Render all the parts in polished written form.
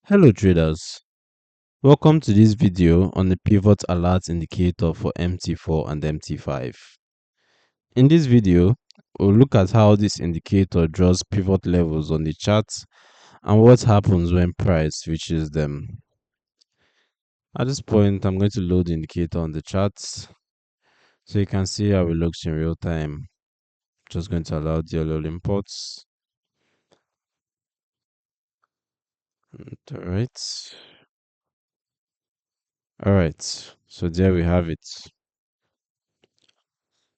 Hello traders, welcome to this video on the pivot alert indicator for MT4 and MT5. In this video, we'll look at how this indicator draws pivot levels on the chart and what happens when price reaches them. At this point, I'm going to load the indicator on the chart so you can see how it looks in real time. Just going to allow DLL imports. Alright, so there we have it.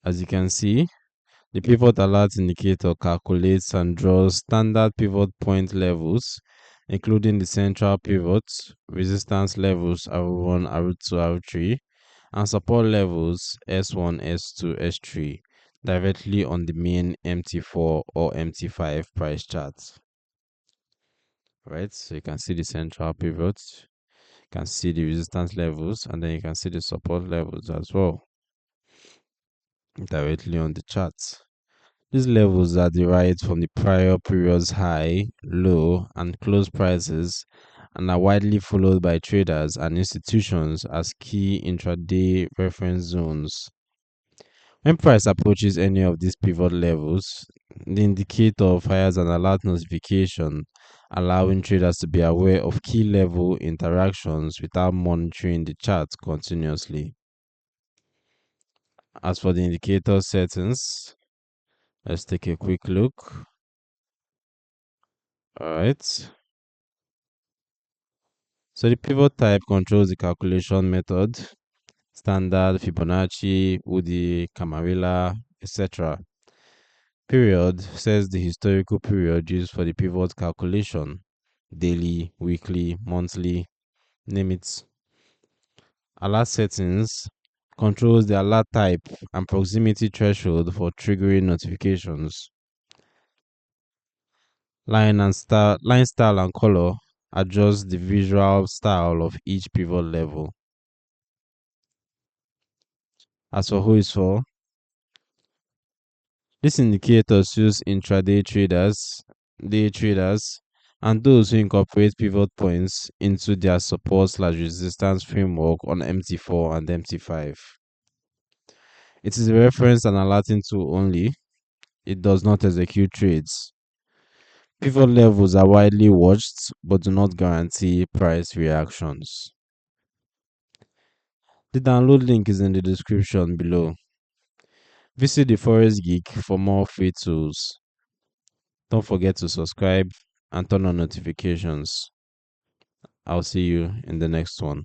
As you can see, the pivot alert indicator calculates and draws standard pivot point levels, including the central pivot, resistance levels R1, R2, R3, and support levels S1, S2, S3, directly on the main MT4 or MT5 price chart. Right, so you can see the central pivot, you can see the resistance levels, and then you can see the support levels as well, directly on the chart. These levels are derived from the prior period's high, low, and close prices and are widely followed by traders and institutions as key intraday reference zones. When price approaches any of these pivot levels, the indicator fires an alert notification, allowing traders to be aware of key level interactions without monitoring the chart continuously. As for the indicator settings, let's take a quick look. Alright. So the pivot type controls the calculation method, standard, Fibonacci, Woody, Camarilla, etc. Period says the historical period used for the pivot calculation, daily, weekly, monthly, name it. Alert settings controls the alert type and proximity threshold for triggering notifications. Line style and color adjust the visual style of each pivot level. As for who is for, this indicator suits intraday traders, day traders, and those who incorporate pivot points into their support/resistance framework on MT4 and MT5. It is a reference and alerting tool only. It does not execute trades. Pivot levels are widely watched but do not guarantee price reactions. The download link is in the description below. Visit the Forex Geek for more free tools. Don't forget to subscribe and turn on notifications. I'll see you in the next one.